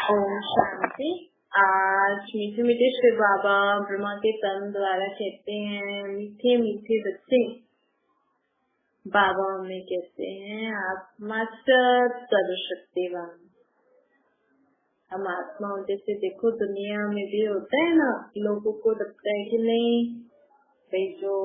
ओम शांति। आज मीठे मीठे श्री बाबा ब्रह्मा के तन द्वारा कहते हैं, मीठे मीठे बच्चे बाबा हमें कहते हैं आप मास्टर सर्वशक्तिवान। हम आत्मा जैसे देखो दुनिया में भी होता है ना, लोगों को लगता है कि नहीं भाई जो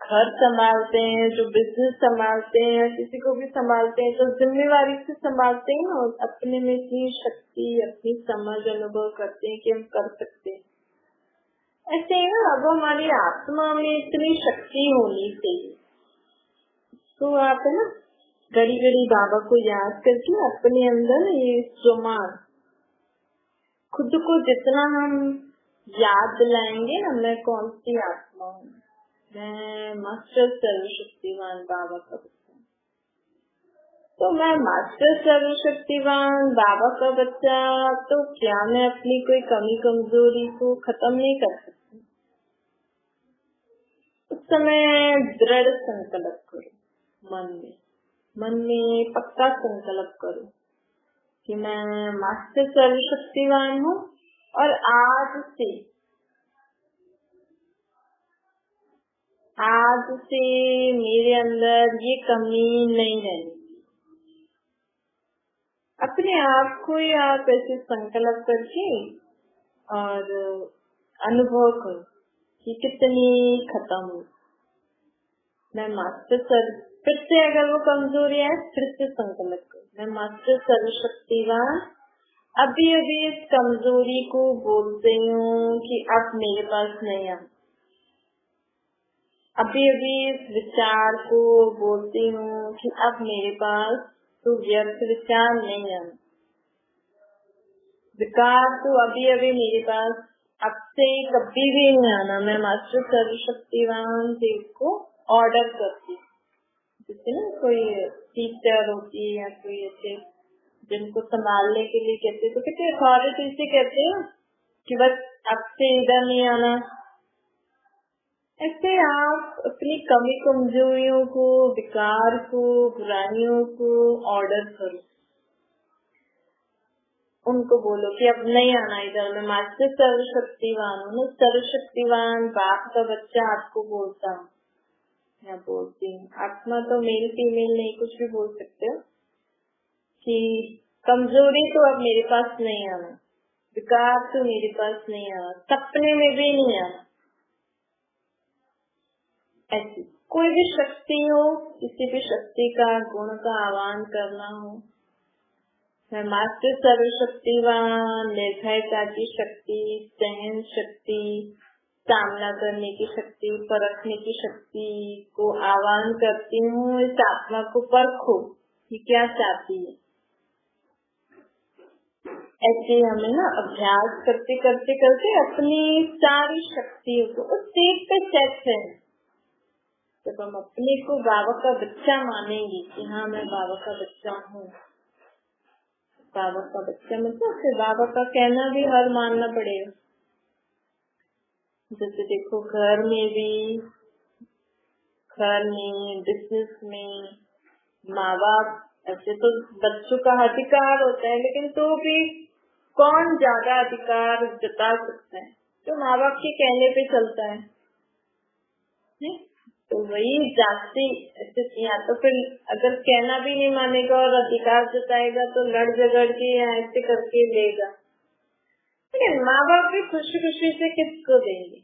घर संभालते हैं, जो बिजनेस संभालते हैं, किसी को भी संभालते हैं तो जिम्मेवारी से संभालते हैं और अपने में इतनी शक्ति, अपनी समझ अनुभव करते हैं कि हम कर सकते हैं। ऐसे ही ना अब हमारी आत्मा में इतनी शक्ति होनी चाहिए, तो आप है ना घड़ी घड़ी बाबा को याद करके अपने अंदर ये सुमान खुद को जितना हम याद दिलाएंगे ना, मैं कौन सी आत्मा हूँ, मैं मास्टर सर्वशक्तिवान बाबा का बच्चा। तो मैं मास्टर सर्वशक्तिवान बाबा का बच्चा, तो क्या मैं अपनी कोई कमी कमजोरी को खत्म नहीं कर सकती? उस समय दृढ़ संकल्प करो, मन में पक्का संकल्प करो कि मैं मास्टर सर्वशक्तिवान हूँ और आज से मेरे अंदर ये कमी नहीं रहनी। अपने आप को ही आप ऐसे संकल्प करके और अनुभव करो कि कितनी खत्म हो। मैं मास्टर फिर से अगर वो कमजोरी है फिर से संकल्प करो, मैं मास्टर सर्वशक्तिवान अभी अभी इस कमजोरी को बोलते हूँ कि अब मेरे पास नहीं आ। अभी अभी इस विचार को बोलती हूँ कि अब मेरे पास तो व्यर्थ विचार नहीं है। विकार तो अभी अभी मेरे पास अब से कभी भी नहीं आना। मैं मास्टर सर्वशक्तिवान देव को ऑर्डर करती हूँ। जैसे ना कोई टीचर होती है या कोई ऐसे जिनको संभालने के लिए कहते तो कितने अथॉरिटी से कहते हैं कि बस अब से इधर नहीं आना। ऐसे आप अपनी कमी कमजोरियों को, विकार को, बुराइयों को ऑर्डर करो, उनको बोलो कि अब नहीं आना इधर। मैं मास्टर सर्वशक्तिवान हूँ, सर्वशक्तिवान बाप का बच्चा आपको बोलता हूँ या बोलती हूँ। आत्मा तो मेल फीमेल नहीं, कुछ भी बोल सकते हो कि कमजोरी तो अब मेरे पास नहीं आना, विकार तो मेरे पास नहीं आना, सपने में भी नहीं आना। ऐसी कोई भी शक्ति हो, किसी भी शक्ति का गुण का आह्वान करना हो, मैं मास्टर सर्वशक्तिवान निर्भयता की शक्ति, सहन शक्ति, सामना करने की शक्ति, परखने की शक्ति को आह्वान करती हूँ। इस आत्मा को परखो कि क्या चाहती है। ऐसे हमें ना अभ्यास करते करते करते अपनी सारी शक्तियों को उस स्टेज पे सेट है। जब हम अपने को बाबा का बच्चा मानेंगे कि हाँ मैं बाबा का बच्चा हूँ, बाबा का बच्चा मतलब फिर बाबा का कहना भी हर मानना पड़ेगा। जैसे देखो घर में, बिजनेस में माँ बाप ऐसे तो बच्चों का अधिकार होता है, लेकिन तो भी कौन ज्यादा अधिकार जता सकता है? तो माँ बाप के कहने पे चलता है, नहीं? तो वही जाति ऐसे, या तो फिर अगर कहना भी नहीं मानेगा और अधिकार जताएगा तो लड़ झगड़ के या ऐसे करके लेगा। लेकिन माँ बाप भी खुशी खुशी से किसको देंगे?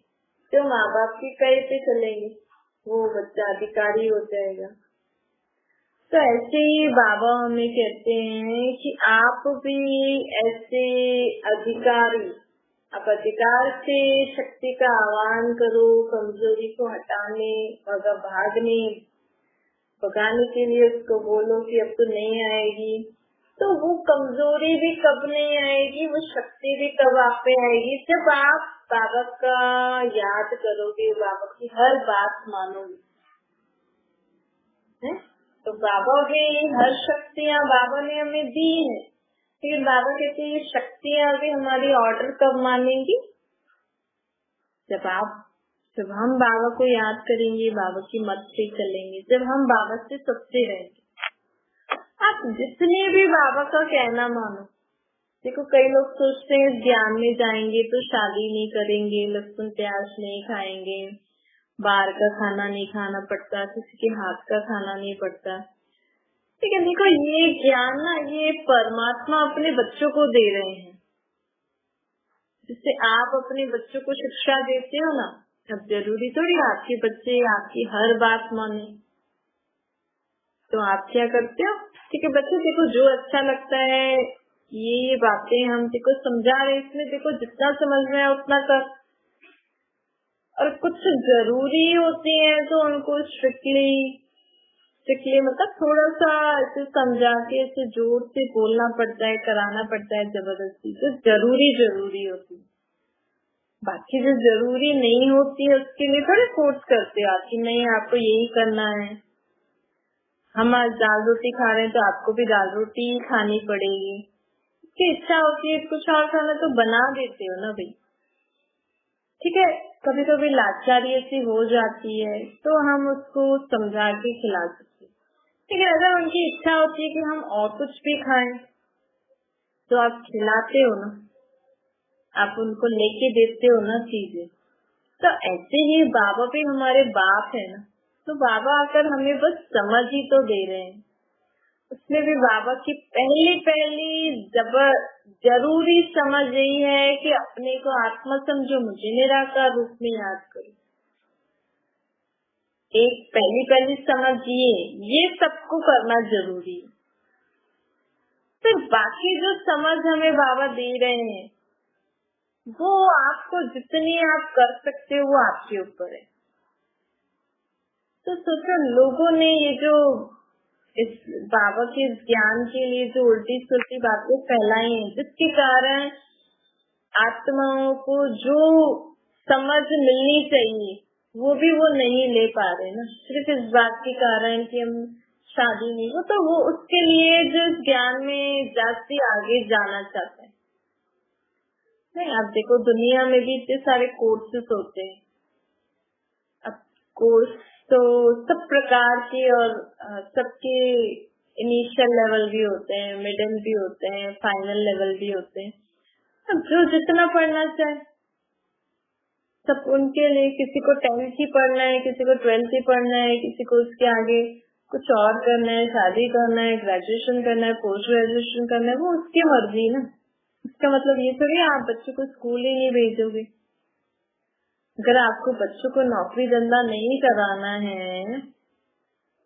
जो माँ बाप की कहे पे चलेंगे वो बच्चा अधिकारी हो जाएगा। तो ऐसे ही बाबा हमें कहते हैं कि आप भी ऐसे अधिकारी, आप अधिकार से शक्ति का आह्वान करो, कमजोरी को हटाने और भगाने के लिए उसको बोलो कि अब तो नहीं आएगी। तो वो कमजोरी भी कब नहीं आएगी, वो शक्ति भी कब आप पे आएगी? जब आप बाबा का याद करोगे, बाबा की हर बात मानोगे। तो बाबा की हर शक्तियाँ बाबा ने हमें दी है, लेकिन बाबा कहते हैं ये शक्तियाँ भी हमारी ऑर्डर कब मानेंगी? जब हम बाबा को याद करेंगे, बाबा की मत से चलेंगे, जब हम बाबा से सबसे रहेंगे। आप जितने भी बाबा का कहना मानो, देखो कई लोग सोचते हैं ज्ञान में जाएंगे तो शादी नहीं करेंगे, लहसुन प्याज नहीं खाएंगे, बाहर का खाना नहीं खाना पड़ता, किसी के हाथ का खाना नहीं पड़ता। ठीक है, देखो ये ज्ञान ना ये परमात्मा अपने बच्चों को दे रहे हैं। जिससे आप अपने बच्चों को शिक्षा देते हो ना, अब जरूरी थोड़ी आपके बच्चे आपकी हर बात माने। तो आप क्या करते हो, ठीक है बच्चे देखो जो अच्छा लगता है ये बातें हम देखो समझा रहे, इसमें देखो जितना समझ में है उतना कर, और कुछ जरूरी होती है तो उनको स्ट्रिक्टली मतलब थोड़ा सा ऐसे समझा के ऐसे जोर से बोलना पड़ता है, कराना पड़ता है जबरदस्ती, जो जरूरी होती है। बाकी जो जरूरी नहीं होती है उसके लिए थोड़ी फोर्स करते हो आप कि नहीं आपको यही करना है। हम आज दाल रोटी खा रहे हैं तो आपको भी दाल रोटी खानी पड़ेगी, की इच्छा होती है कुछ और खाना तो बना देते हो ना भाई। ठीक है, कभी कभी लाचारी ऐसी हो जाती है तो हम उसको समझा के खिला सकते। ठीक है, अगर उनकी इच्छा होती है कि हम और कुछ भी खाएं तो आप खिलाते हो ना, आप उनको लेके देते हो ना चीजें। तो ऐसे ही बाबा भी हमारे बाप है ना, तो बाबा आकर हमें बस समझ ही तो दे रहे हैं। उसमें भी बाबा की पहली जरूरी समझ यही है कि अपने को आत्मा समझो, मुझे निराकार रूप में याद करो। एक पहली समझ ये सबको करना जरूरी है। फिर बाकी जो समझ हमें बाबा दे रहे हैं वो आपको जितनी आप कर सकते हो वो आपके ऊपर है। तो सोचो लोगों ने ये जो इस बाबा के ज्ञान के लिए जो उल्टी सुल्टी बातें फैलाई हैं, जिसके कारण आत्माओं को जो समझ मिलनी चाहिए वो भी वो नहीं ले पा रहे ना, सिर्फ इस बात के कारण कि हम शादी नहीं हो, तो वो उसके लिए जो ज्ञान में जास्ती आगे जाना चाहते हैं। नहीं, आप देखो दुनिया में भी इतने सारे कोर्सेस होते हैं। अब कोर्स तो सब प्रकार के और सबके इनिशियल लेवल भी होते हैं, मिडिल भी होते हैं, फाइनल लेवल भी होते हैं। अब जो जितना पढ़ना चाहे सब उनके लिए, किसी को 10th ही पढ़ना है, किसी को 12th ही पढ़ना है, किसी को उसके आगे कुछ और करना है, शादी करना है, ग्रेजुएशन करना है, पोस्ट ग्रेजुएशन करना है, वो उसकी मर्जी ना। इसका मतलब ये थोड़ी आप बच्चों को स्कूल ही नहीं भेजोगे। अगर आपको बच्चों को नौकरी धंधा नहीं कराना है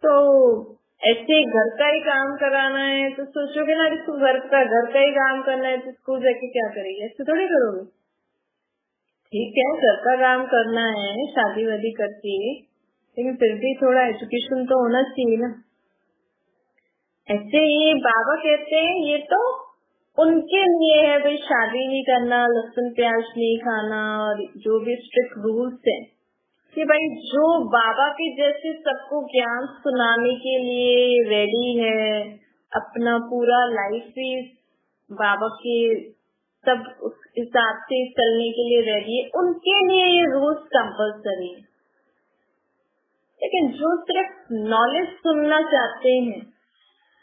तो ऐसे घर का ही काम कराना है तो सोचोगे ना इसको घर का ही काम करना है तो स्कूल जाके क्या करेगी, ऐसे थोड़ी करोगे। ठीक है, घर का काम करना है शादी वादी करके, लेकिन फिर भी थोड़ा एजुकेशन तो होना चाहिए ना। ऐसे ही बाबा कहते हैं ये तो उनके लिए है भाई, शादी नहीं करना, लहसुन प्याज नहीं खाना, और जो भी स्ट्रिक्ट रूल्स है कि भाई जो बाबा के जैसे सबको ज्ञान सुनाने के लिए रेडी है, अपना पूरा लाइफ भी बाबा के सब उस हिसाब से चलने के लिए रेडी है, उनके लिए ये रूल्स कंपल्सरी है। लेकिन जो सिर्फ नॉलेज सुनना चाहते हैं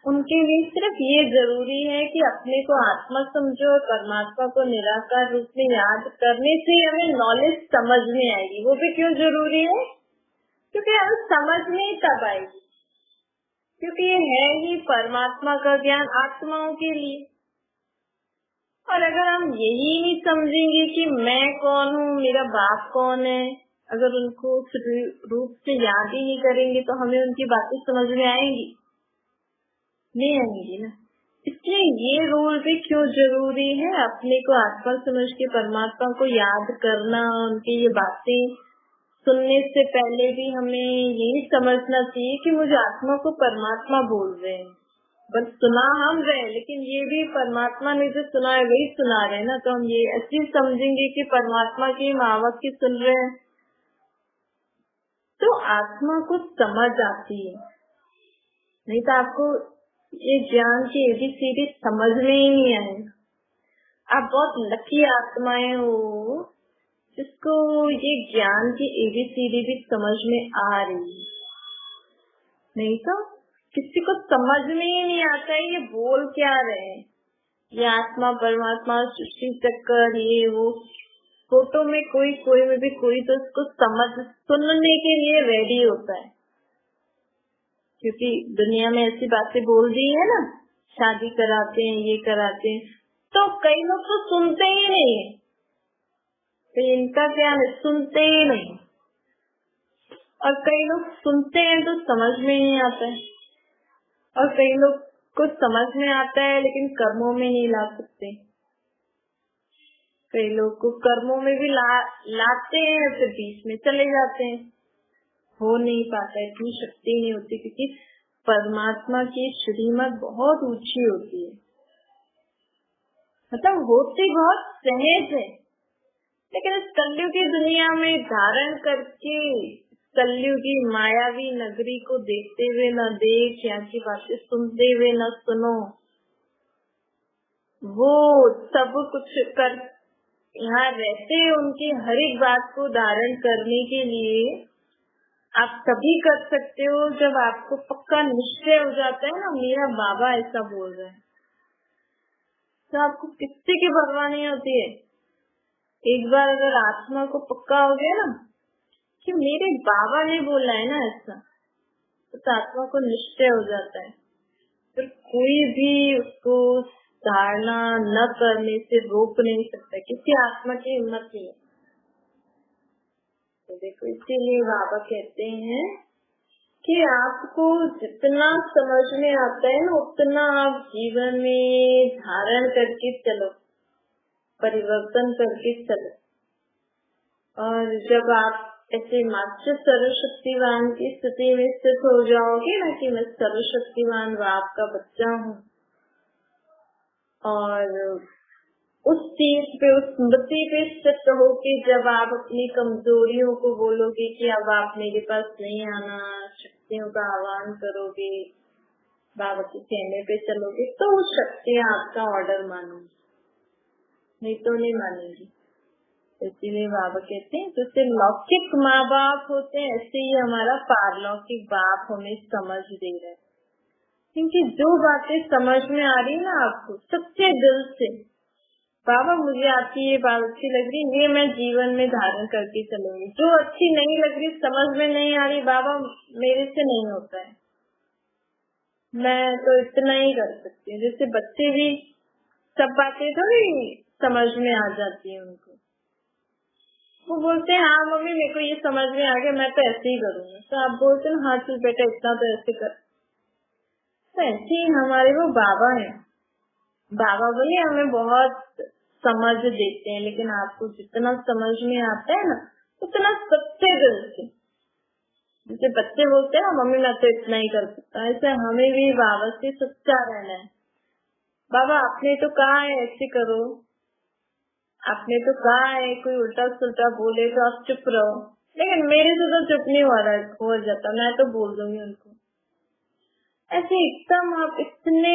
उनके लिए सिर्फ ये जरूरी है कि अपने को आत्मा समझो और परमात्मा को निराकार रूप में याद करने से हमें नॉलेज समझ में आएगी। वो भी क्यों जरूरी है, क्योंकि हमें समझ में तब आएगी, क्योंकि ये है ही परमात्मा का ज्ञान आत्माओं के लिए। और अगर हम यही नहीं समझेंगे कि मैं कौन हूँ, मेरा बाप कौन है, अगर उनको रूप से याद ही नहीं करेंगे तो हमें उनकी बातें समझ में आएंगी नहीं आएंगी ना। इसलिए ये रूल भी क्यों जरूरी है, अपने को आत्मा समझ के परमात्मा को याद करना, उनकी ये बातें सुनने से पहले भी हमें यही समझना चाहिए कि मुझे आत्मा को परमात्मा बोल रहे हैं। बस सुना हम रहे, लेकिन ये भी परमात्मा ने जो सुना है वही सुना रहे हैं ना। तो हम ये ऐसे समझेंगे कि परमात्मा की मावक की सुन रहे हैं तो आत्मा को समझ आती है। नहीं तो आपको ये ज्ञान की एबीसीडी समझ में ही नहीं आएगा। आप बहुत लकी आत्माएं हो जिसको ये ज्ञान की एबीसीडी भी समझ में आ रही है। नहीं तो किसी को समझ में ही नहीं आता है ये बोल क्या रहे हैं, ये आत्मा परमात्मा सृष्टि चक्कर ये वो, फोटो में कोई में भी कोई तो उसको सुनने के लिए रेडी होता है, क्योंकि दुनिया में ऐसी बातें बोल दी है ना, शादी कराते हैं ये कराते हैं, तो कई लोग तो सुनते ही नहीं है। तो इनका क्या है, सुनते ही नहीं, और कई लोग सुनते हैं तो समझ में नहीं आता है, और कई लोग को समझ में आता है लेकिन कर्मों में नहीं ला सकते। कई लोग को कर्मों में भी लाते हैं, फिर बीच में चले जाते हैं, हो नहीं पाता, इतनी शक्ति नहीं होती, क्योंकि परमात्मा की श्रीमत बहुत ऊंची होती है, मतलब होती बहुत सहज है, लेकिन इस कलयुग की दुनिया में धारण करके कलयुग की मायावी नगरी को देखते हुए न देख, यहाँ की बातें सुनते हुए न सुनो, वो सब कुछ कर यहाँ रहते उनकी हर एक बात को धारण करने के लिए आप तभी कर सकते हो जब आपको पक्का निश्चय हो जाता है ना, मेरा बाबा ऐसा बोल रहा है, तो आपको किसी की परवाह नहीं होती है। एक बार अगर आत्मा को पक्का हो गया ना कि मेरे बाबा ने बोला है ना ऐसा, तो आत्मा को निश्चय हो जाता है, फिर कोई भी उसको धारणा न करने से रोक नहीं सकता, किसी आत्मा की हिम्मत नहीं है। तो देखो, इसीलिए बाबा कहते हैं कि आपको जितना समझ में आता है ना, उतना आप जीवन में धारण करके चलो, परिवर्तन करके चलो। और जब आप ऐसे मास्टर सर्वशक्तिवान की स्थिति में स्थित हो जाओगे ना कि मैं सर्वशक्तिवान बाप का बच्चा हूँ, और उस चीज पे, उस स्मृति पे स्थित हो कि जब आप अपनी कमजोरियों को बोलोगे कि अब आप मेरे पास नहीं आना, शक्तियों का आह्वान करोगे, बाबा के कहने पे चलोगे, तो वो शक्तियाँ आपका ऑर्डर मानोगी, नहीं तो नहीं मानेंगी। इसीलिए बाबा कहते हैं जैसे लौकिक माँ बाप होते हैं, ऐसे ही हमारा पारलौकिक बाप हमें समझ दे रहा है, क्योंकि जो बातें समझ में आ रही है ना आपको सच्चे दिल से, बाबा मुझे आपकी ये बात अच्छी लग रही, ये मैं जीवन में धारण करके चलूंगी, जो अच्छी नहीं लग रही, समझ में नहीं आ रही, बाबा मेरे से नहीं होता है, मैं तो इतना ही कर सकती हूँ। जैसे बच्चे भी सब बातें थोड़ी समझ में आ जाती है उनको, वो बोलते हैं हाँ मम्मी मेरे को ये समझ में आ गया, मैं तो ऐसे ही करूंगा, तो आप बोलते हैं हाँ चल बेटा इतना तो ऐसे कर। तो ऐसे ही हमारे वो बाबा है, बाबा बोले हमें बहुत समझ देते हैं, लेकिन आपको जितना समझ में आता है ना उतना सच्चे दिल से, जैसे बच्चे बोलते हैं ना मम्मी मैं तो इतना ही कर सकता, ऐसे हमें भी बाबा से सच्चा रहना है। बाबा आपने तो कहा है ऐसे करो, आपने तो कहा है कोई उल्टा सुल्टा बोले तो आप चुप रहो, लेकिन मेरे से तो चुप नहीं हो जाता, मैं तो बोल दूंगी उनको। ऐसे एकदम आप इतने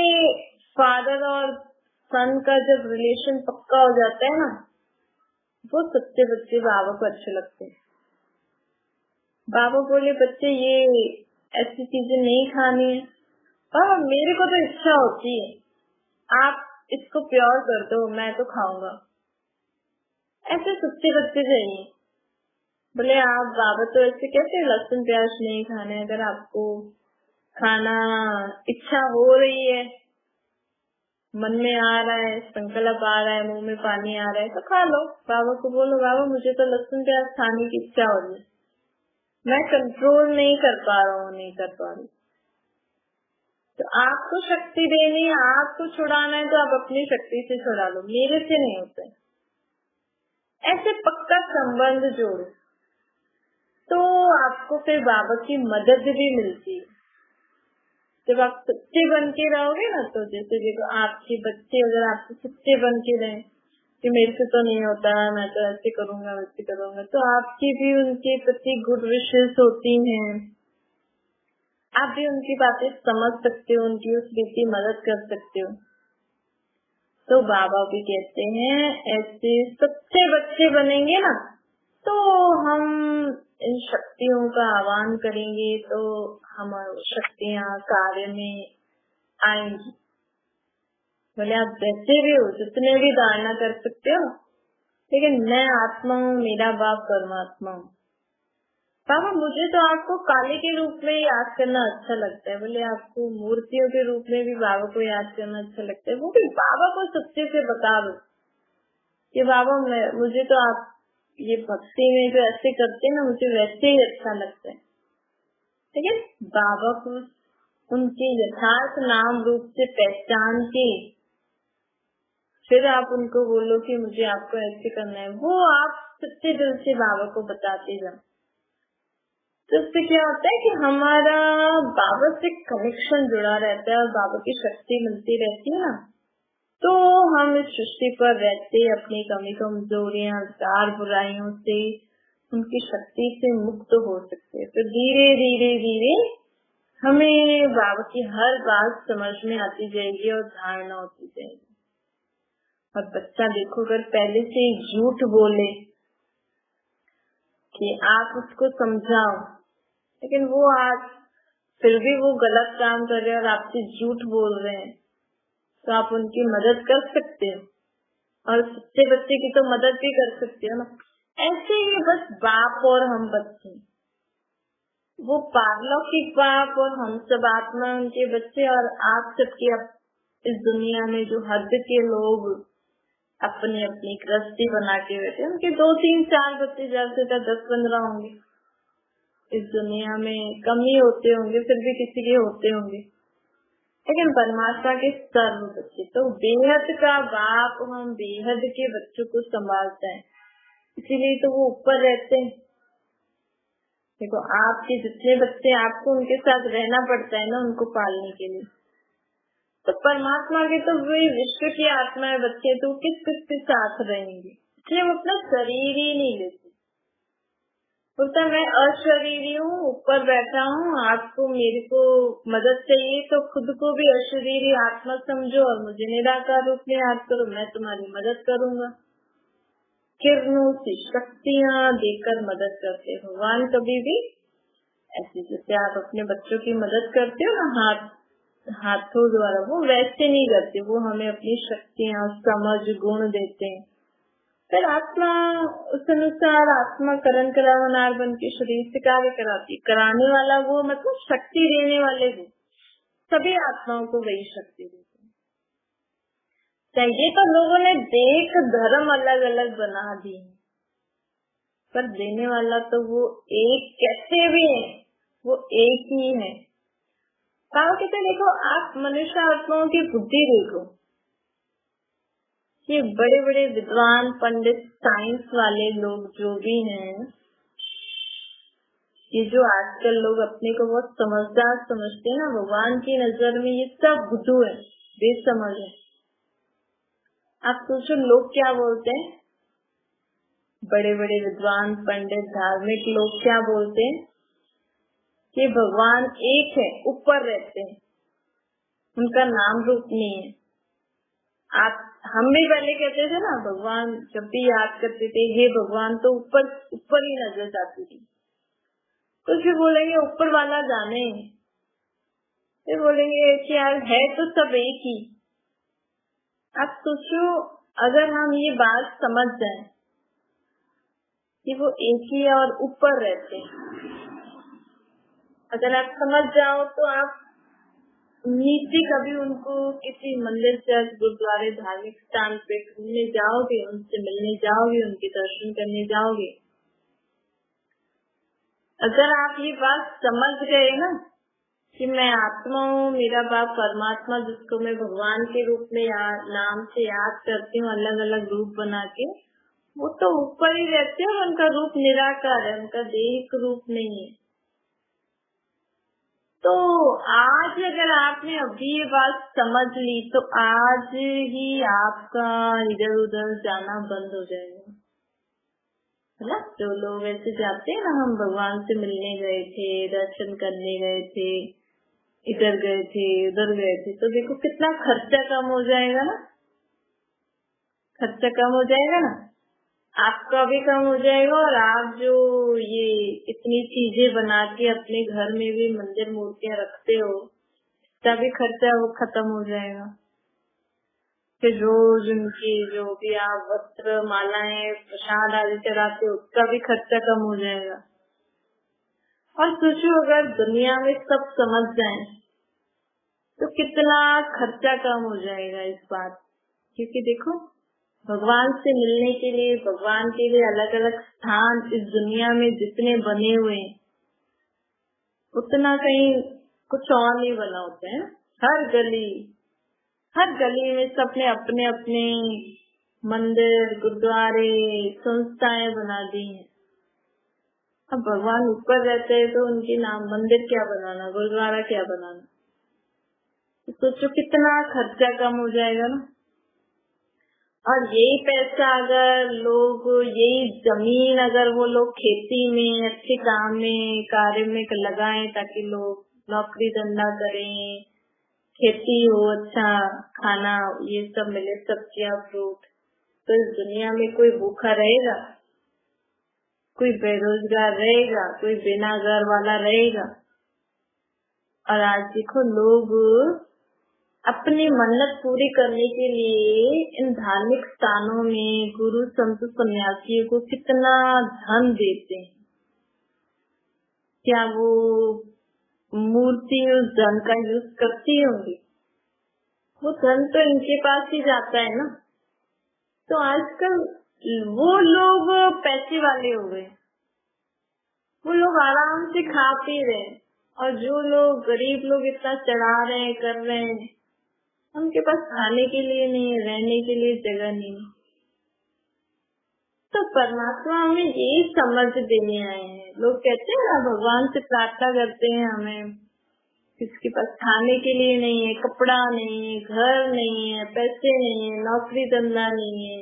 फादर और सन का जब रिलेशन पक्का हो जाता है ना, वो सच्चे बच्चे बाबा को अच्छे लगते हैं। बाबा बोले बच्चे ये ऐसी चीजें नहीं खानी है, बाबा मेरे को तो इच्छा होती है, आप इसको प्योर कर दो मैं तो खाऊंगा। ऐसे सच्चे बच्चे चाहिए। बोले आप बाबा तो ऐसे कैसे लहसुन प्याज नहीं खाने, अगर आपको खाना इच्छा हो रही है, मन में आ रहा है, संकल्प आ रहा है, मुंह में पानी आ रहा है तो खा लो। बाबा को बोलो बाबा मुझे तो लहसुन प्याज खाने की इच्छा हो रही है, मैं कंट्रोल नहीं कर पा रहा हूँ, नहीं कर पा रही। तो आपको शक्ति देनी है, आपको छुड़ाना है तो आप अपनी शक्ति से छुड़ा लो, मेरे से नहीं होता है। ऐसे पक्का संबंध जोड़ो तो आपको फिर बाबा की मदद भी मिलती है। जब आप सच्चे बन के रहोगे ना, तो जैसे देखो आपके बच्चे अगर आपसे सच्चे बन के रहे कि मेरे से तो नहीं होता, मैं तो ऐसे करूंगा वैसे करूंगा, तो आपकी भी उनके प्रति गुड विशेष होती हैं, आप भी उनकी बातें समझ सकते हो, उनकी उस रीति मदद कर सकते हो। तो बाबा भी कहते हैं ऐसे सच्चे बच्चे बनेंगे ना तो हम इन शक्तियों का आह्वान करेंगे तो हमारी शक्तियाँ कार्य में आएंगी। बोले आप जैसे भी हो, जितने भी धारणा कर सकते हो, लेकिन मैं आत्मा हूँ, मेरा बाप परमात्मा हूँ। बाबा मुझे तो आपको काली के रूप में याद करना अच्छा लगता है। बोले आपको मूर्तियों के रूप में भी बाबा को याद करना अच्छा लगता है, वो भी बाबा को सच्चे से बता दो कि बाबा मुझे तो आप ये भक्ति में जो ऐसे करते हैं ना, मुझे वैसे ही अच्छा लगता है। लेकिन बाबा को उनके यथार्थ नाम रूप से पहचान के फिर आप उनको बोलो कि मुझे आपको ऐसे करना है, वो आप सच्चे दिल से बाबा को बताते जाओ। तो इससे क्या होता है कि हमारा बाबा से कनेक्शन जुड़ा रहता है और बाबा की शक्ति मिलती रहती है ना, तो हम इस सृष्टि पर रहते अपनी कमी कमजोरियां विकार बुराइयों से उनकी शक्ति से मुक्त हो सकते हैं। तो धीरे धीरे धीरे हमें बाबा की हर बात समझ में आती जाएगी और धारणा होती जाएगी। और बच्चा देखो अगर पहले से ही झूठ बोले कि आप उसको समझाओ, लेकिन वो आज फिर भी वो गलत काम कर रहे हैं और आपसे झूठ बोल रहे हैं, तो आप उनकी मदद कर सकते हो और सच्चे बच्चे की तो मदद भी कर सकते हो ना। ऐसे ही बस बाप और हम बच्चे, वो पारलौकिक बाप और हम सब आत्मा उनके बच्चे, और आप सबके इस दुनिया में जो हद के लोग अपनी अपनी गृहस्थी बना के बैठे, उनके 2 3 4 बच्चे, ज्यादा से ज्यादा 10 15 होंगे। इस दुनिया में कम ही होते होंगे, फिर भी किसी के होते होंगे, लेकिन परमात्मा के सर्व बच्चे। तो बेहद का बाप हम बेहद के बच्चों को संभालता है, इसीलिए तो वो ऊपर रहते हैं। देखो आपके जितने बच्चे, आपको उनके साथ रहना पड़ता है ना उनको पालने के लिए, तो परमात्मा के तो वही विश्व की आत्मा है बच्चे, तो किस किस के साथ रहेंगे, इसलिए वो अपना शरीर ही नहीं लेते। बोलता मैं अशरीरी हूँ, ऊपर बैठा हूँ, आपको मेरे को मदद चाहिए तो खुद को भी अशरीरी आत्मा समझो और मुझे निराकार रूप में याद करो, मैं तुम्हारी मदद करूंगा। किरणों से शक्तियाँ देकर मदद करते हैं भगवान। कभी भी ऐसे जैसे आप अपने बच्चों की मदद करते हो ना हाथों द्वारा, वो वैसे नहीं करते, वो हमें अपनी शक्तियाँ समझ गुण देते हैं। फिर आत्मा उस अनुसार आत्मा करण करावनार बन के शरीर से कार्य कराती है। कराने वाला वो मतलब शक्ति देने वाले वो, सभी आत्माओं को वही शक्ति देते हैं। चाहिए तो लोगों ने देख धर्म अलग अलग बना दिए, पर देने वाला तो वो एक कैसे भी है, वो एक ही है। कहा कहते देखो आप मनुष्य आत्माओं की बुद्धि देखो, ये बड़े बड़े विद्वान पंडित साइंस वाले लोग जो भी हैं, ये जो आजकल लोग अपने को बहुत समझदार समझते हैं ना, भगवान की नजर में ये सब बुद्धू है, बेसमझ है। आप सोचो लोग क्या बोलते हैं, बड़े बड़े विद्वान पंडित धार्मिक लोग क्या बोलते हैं कि भगवान एक है, ऊपर रहते हैं, उनका नाम रूप नहीं है। हम भी पहले कहते थे ना, भगवान जब भी याद करते थे हे भगवान, तो ऊपर ऊपर ही नजर जाती थी। तो फिर बोलेंगे ऊपर वाला जाने, फिर बोलेंगे कि यार है तो सब एक ही। आप सोचो अगर हम ये बात समझ जाएं कि वो एक ही है और ऊपर रहते हैं, अगर आप समझ जाओ तो आप नीचे कभी उनको किसी मंदिर चर्च गुरुद्वारे धार्मिक स्थान पे घूमने जाओगे, उनसे मिलने जाओगे, उनके दर्शन करने जाओगे, अगर आप ये बात समझ गए ना कि मैं आत्मा हूँ, मेरा बाप परमात्मा जिसको मैं भगवान के रूप में नाम से याद करती हूँ अलग अलग रूप बना के, वो तो ऊपर ही रहते हैं, उनका रूप निराकार है, उनका देहिक रूप नहीं है। तो आज अगर आपने अभी ये बात समझ ली तो आज ही आपका इधर उधर जाना बंद हो जाएगा, है ना। जो लोग ऐसे जाते हैं ना, हम भगवान से मिलने गए थे, दर्शन करने गए थे, इधर गए थे उधर गए थे, तो देखो कितना खर्चा कम हो जाएगा ना, खर्चा कम हो जाएगा ना, आपका भी कम हो जाएगा और आप जो ये इतनी चीजें बना के अपने घर में भी मंदिर मूर्तियां रखते हो, इसका भी खर्चा वो खत्म हो जाएगा। फिर रोज उनकी जो भी आप वस्त्र मालाएं प्रसाद आदि चढ़ाते हो उसका भी खर्चा कम हो जाएगा। और सोचो अगर दुनिया में सब समझ जाए तो कितना खर्चा कम हो जाएगा इस बात। क्योंकि देखो भगवान से मिलने के लिए, भगवान के लिए अलग अलग स्थान इस दुनिया में जितने बने हुए हैं उतना कहीं कुछ और नहीं बना होता है। हर गली में सबने अपने अपने मंदिर, गुरुद्वारे, संस्थाएं बना दी हैं। अब भगवान ऊपर रहते हैं तो उनके नाम मंदिर क्या बनाना, गुरुद्वारा क्या बनाना। तो सोचो कितना खर्चा कम हो जाएगा ना। और यही पैसा अगर लोग, यही जमीन अगर वो लोग खेती में, अच्छे काम में, कार्य में लगाएं ताकि लोग नौकरी धंधा करें, खेती हो, अच्छा खाना ये सब मिले, सब्जियां फ्रूट, तो इस दुनिया में कोई भूखा रहेगा, कोई बेरोजगार रहेगा, कोई बिना घर वाला रहेगा। और आज देखो लोग अपनी मन्नत पूरी करने के लिए इन धार्मिक स्थानों में गुरु संत सन्यासियों को कितना धन देते हैं। क्या वो मूर्ति उस धन का यूज करती होंगी? वो धन तो इनके पास ही जाता है ना। तो आजकल वो लोग पैसे वाले हो गए, वो लोग आराम से खा पी रहे हैं, और जो लोग गरीब लोग इतना चढ़ा रहे हैं, कर रहे हैं, उनके पास खाने के लिए नहीं है, रहने के लिए जगह नहीं है। तो परमात्मा हमें यही समझ देने आए हैं। लोग कहते हैं ना भगवान से प्रार्थना करते हैं, हमें किसके पास खाने के लिए नहीं है, कपड़ा नहीं है, घर नहीं है, पैसे नहीं है, नौकरी धंधा नहीं है।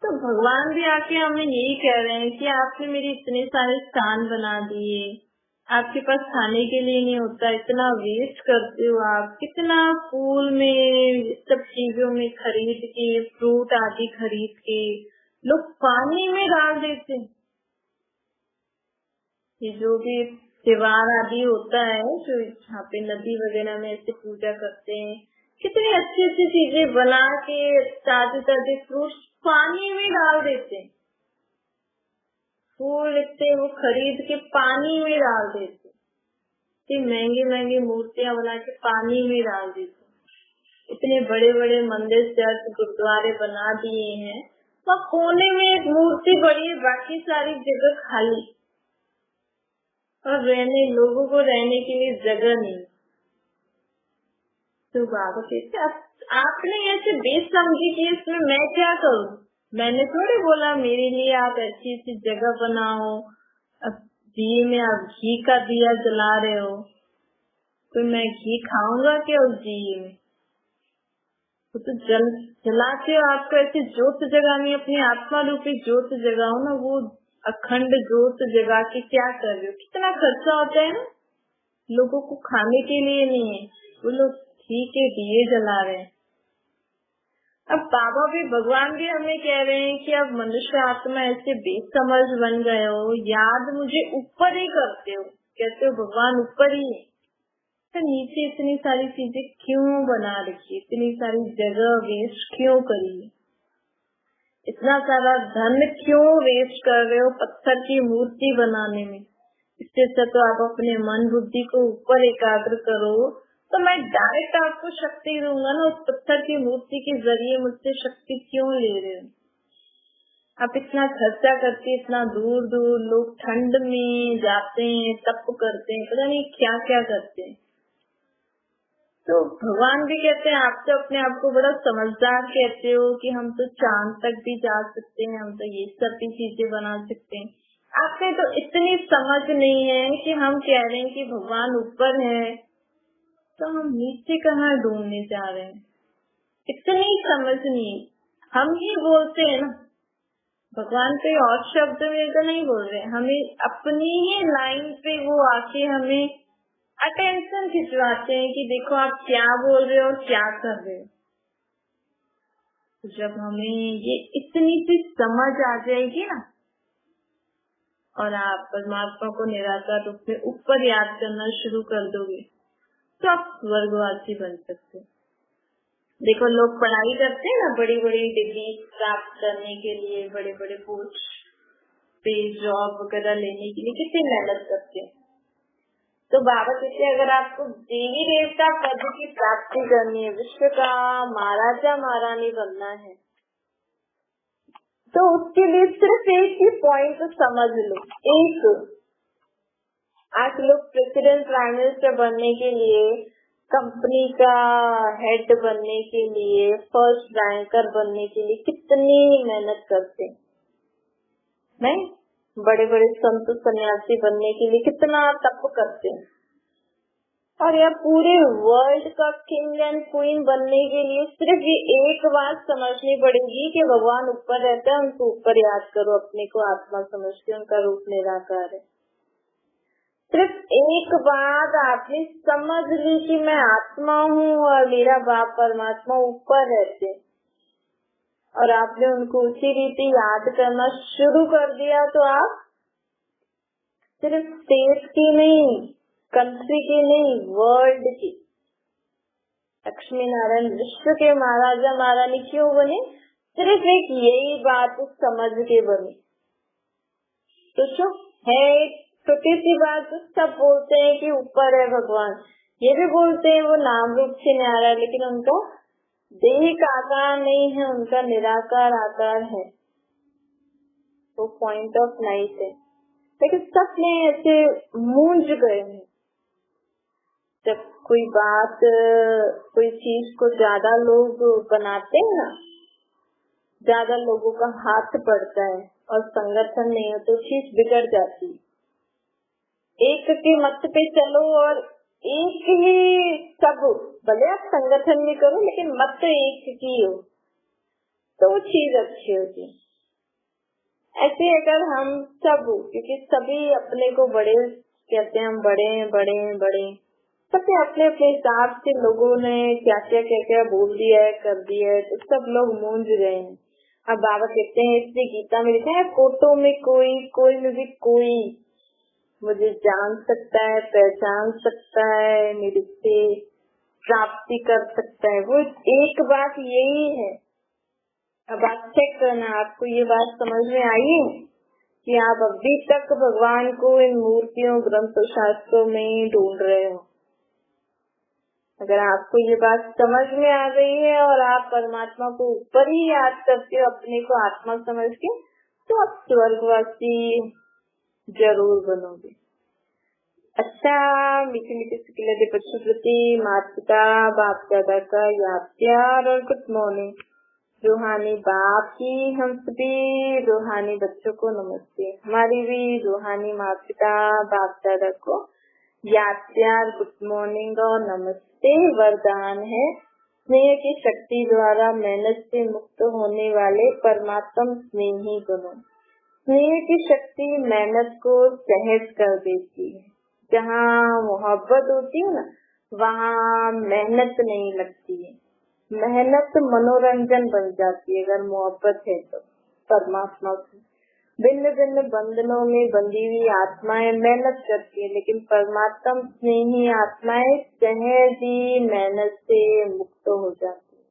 तो भगवान भी आके हमें यही कह रहे हैं कि आपने मेरे इतने सारे स्थान बना दिए, आपके पास खाने के लिए नहीं होता, इतना वेस्ट करते हो आप, कितना फूल में सब चीजों में खरीद के, फ्रूट आदि खरीद के लोग पानी में डाल देते। ये जो भी त्योहार आदि होता है, जो यहाँ पे नदी वगैरह में ऐसे पूजा करते हैं, कितनी अच्छी अच्छी चीजें बना के ताजे ताजे फ्रूट पानी में डाल देते हैं। फूल इतने वो खरीद के पानी में डाल देते, इतनी महंगी महंगी मूर्तियां बना के पानी में डाल देते। इतने बड़े बड़े मंदिर, चर्च, गुरुद्वारे बना दिए हैं, तो कोने में एक मूर्ति बड़ी है, बाकी सारी जगह खाली, और लोगों को रहने के लिए जगह नहीं। तो बाबा कहते आपने ऐसे बेसमझी की, इसमें मैं क्या करूँ? मैंने थोड़ी बोला मेरे लिए आप ऐसी ऐसी जगह बनाओ, अब दिए में आप घी का दिया जला रहे हो, तो मैं घी खाऊंगा क्या उस दिए में? वो तो जलाते हो, आपको ऐसी ज्योत जगानी, अपनी आत्मा रूपी ज्योत जगाओ ना। वो अखंड ज्योत जगा के क्या कर रहे हो? कितना खर्चा होता है ना। लोगों को खाने के लिए नहीं है, वो लोग घी के दिए जला रहे हैं। अब बाबा भी, भगवान भी हमें कह रहे हैं कि अब मनुष्य आत्मा ऐसे बेसमझ बन गए हो, याद मुझे ऊपर ही करते हो, कहते हो भगवान ऊपर ही है, तो नीचे इतनी सारी चीजें क्यों बना रखी, इतनी सारी जगह वेस्ट क्यों करी, इतना सारा धन क्यों वेस्ट कर रहे हो पत्थर की मूर्ति बनाने में? इससे अच्छा तो आप अपने मन बुद्धि को ऊपर एकाग्र करो, तो मैं डायरेक्ट आपको शक्ति दूंगा ना। उस पत्थर की मूर्ति के जरिए मुझसे शक्ति क्यों ले रहे हो? आप इतना खर्चा करके, इतना दूर दूर लोग ठंड में जाते हैं, तप करते हैं, पता नहीं क्या क्या करते हैं। तो भगवान भी कहते हैं, आप तो अपने आप को बड़ा समझदार कहते हो कि हम तो चांद तक भी जा सकते हैं, हम तो ये सब भी चीजें बना सकते हैं। आपने तो इतनी समझ नहीं है कि हम कह रहे हैं कि भगवान ऊपर है, तो हम नीचे कहाँ ढूंढने जा रहे हैं? इतनी समझ नहीं। हम ही बोलते हैं ना, भगवान कोई और शब्द में तो नहीं बोल रहे, हमें अपनी ही लाइन पे वो आके हमें अटेंशन खिंचवाते हैं कि देखो आप क्या बोल रहे हो और क्या कर रहे हो। तो जब हमें ये इतनी सी समझ आ जाएगी ना, और आप परमात्मा को निराकार रूप में ऊपर याद करना शुरू कर दोगे, तो आप स्वर्गवासी बन सकते हो। देखो लोग पढ़ाई करते हैं ना, बड़ी बड़ी डिग्री प्राप्त करने के लिए, बड़े बड़े पोस्ट पे जॉब वगैरह लेने के लिए कितनी मेहनत करते हैं। तो बाबा कहते हैं अगर आपको देवी देवता पद की प्राप्ति करनी है, विश्व का महाराजा महारानी बनना है, तो उसके लिए सिर्फ एक ही पॉइंट समझ लो। एक आज लोग प्रेसिडेंट प्राइम मिनिस्टर बनने के लिए, कंपनी का हेड बनने के लिए, फर्स्ट रैंकर बनने के लिए कितनी मेहनत करते हैं, नहीं? बड़े बड़े संत सन्यासी बनने के लिए कितना तप करते हैं। और यह पूरे वर्ल्ड का किंग एंड क्वीन बनने के लिए सिर्फ ये एक बात समझनी पड़ेगी कि भगवान ऊपर रहते हैं, उनको ऊपर याद करो, अपने को आत्मा समझ के, उनका रूप निराकार है। सिर्फ एक बात आपने समझ ली कि मैं आत्मा हूँ और मेरा बाप परमात्मा ऊपर रहते हैं, और आपने उनको उसी रीति याद करना शुरू कर दिया, तो आप सिर्फ स्टेट की नहीं, कंट्री की नहीं, वर्ल्ड की लक्ष्मी नारायण विश्व के महाराजा महारानी क्यों बने? सिर्फ एक यही बात समझ के बने। तो जो है छोटी सी बात, सब बोलते हैं कि ऊपर है भगवान, ये भी बोलते हैं वो नाम रूप से न्यारा है, लेकिन उनका देह का आकार नहीं है, उनका निराकार आकार है, वो पॉइंट ऑफ लाइट है। लेकिन सब में ऐसे मूंझ गए हैं। जब कोई बात, कोई चीज को ज्यादा लोग बनाते हैं ना, ज्यादा लोगों का हाथ पड़ता है और संगठन नहीं हो तो चीज बिगड़ जाती है। एक के मत पे चलो और एक ही सब, भले आप संगठन में करो लेकिन मत तो एक की हो, तो वो चीज अच्छी होती। ऐसे अगर हम सब, क्योंकि सभी अपने को बड़े कहते हैं, हम बड़े हैं बड़े हैं बड़े, सबसे अपने अपने हिसाब से लोगों ने क्या क्या बोल दिया है, कर दिया है, तो सब लोग मूंझ गए हैं। अब बाबा कहते हैं, इसलिए गीता में लिखा है, कोटों में कोई, कोई में भी कोई मुझे जान सकता है, पहचान सकता है, मेरे से प्राप्ति कर सकता है। वो एक बात यही है। अब आप चेक करना, आपको ये बात समझ में आई है कि आप अभी तक भगवान को इन मूर्तियों, ग्रंथों, शास्त्रों में ढूंढ रहे हो। अगर आपको ये बात समझ में आ गई है और आप परमात्मा को ऊपर ही याद करते हो, अपने को आत्मा समझ के, तो आप स्वर्गवासी जरूर बनोगे। अच्छा, मीठे मीठे सिकलते बच्चों प्रति माता पिता बाप दादा का याद प्यार और गुड मॉर्निंग। रूहानी बाप की हम सभी रूहानी बच्चों को नमस्ते। हमारी भी रूहानी माता पिता बाप दादा को याद प्यार, गुड मॉर्निंग और नमस्ते। वरदान है, स्नेह की शक्ति द्वारा मेहनत से मुक्त होने वाले परमात्म स्नेही बनो। स्नेह की शक्ति मेहनत को सहज कर देती है। जहाँ मोहब्बत होती है ना, वहाँ मेहनत नहीं लगती है। मेहनत मनोरंजन बन जाती है अगर मोहब्बत है तो। परमात्मा से भिन्न भिन्न बंधनों में बंधी हुई आत्माएं मेहनत करती है, लेकिन परमात्मा स्नेही आत्माएं सहज ही मेहनत से मुक्त हो जाती है।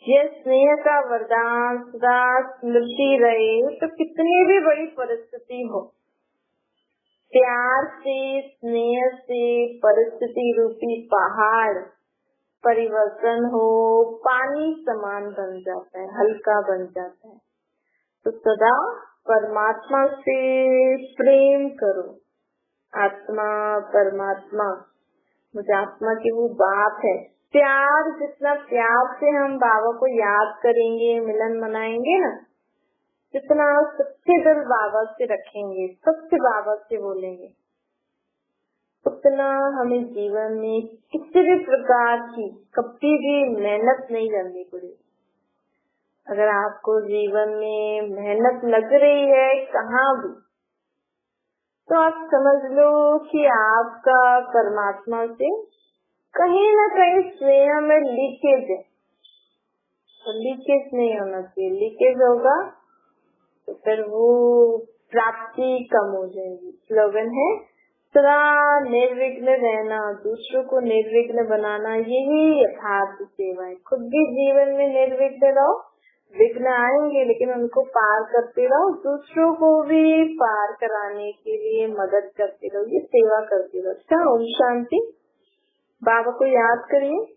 यह स्नेह का वरदान सदा स्मृति रहे, तो कितनी भी बड़ी परिस्थिति हो, प्यार से, स्नेह से परिस्थिति रूपी पहाड़ परिवर्तन हो, पानी समान बन जाता है, हल्का बन जाता है। तो सदा परमात्मा से प्रेम करो। आत्मा परमात्मा, मुझे आत्मा की वो बात है। प्यार, जितना प्यार से हम बाबा को याद करेंगे, मिलन मनाएंगे ना, जितना सच्चे दिल बाबा से रखेंगे, सच्चे बाबा से बोलेंगे, उतना हमें जीवन में किसी भी प्रकार की कभी भी मेहनत नहीं करनी पड़ेगी। अगर आपको जीवन में मेहनत लग रही है कहाँ भी, तो आप समझ लो कि आपका परमात्मा से कहीं न कहीं स्नेह में लीकेज है। तो लीकेज नहीं होना चाहिए। लीकेज होगा तो फिर वो प्राप्ति कम हो जाएगी। स्लोगन है, सदा निर्विघ्न रहना, दूसरों को निर्विघ्न बनाना, यही यथार्थ सेवा है। खुद भी जीवन में निर्विघ्न रहो, विघ्न आएंगे लेकिन उनको पार करते रहो, दूसरों को भी पार कराने के लिए मदद करते रहो, ये सेवा करते रहो। अच्छा, ओम शांति। बाबा को याद करिए।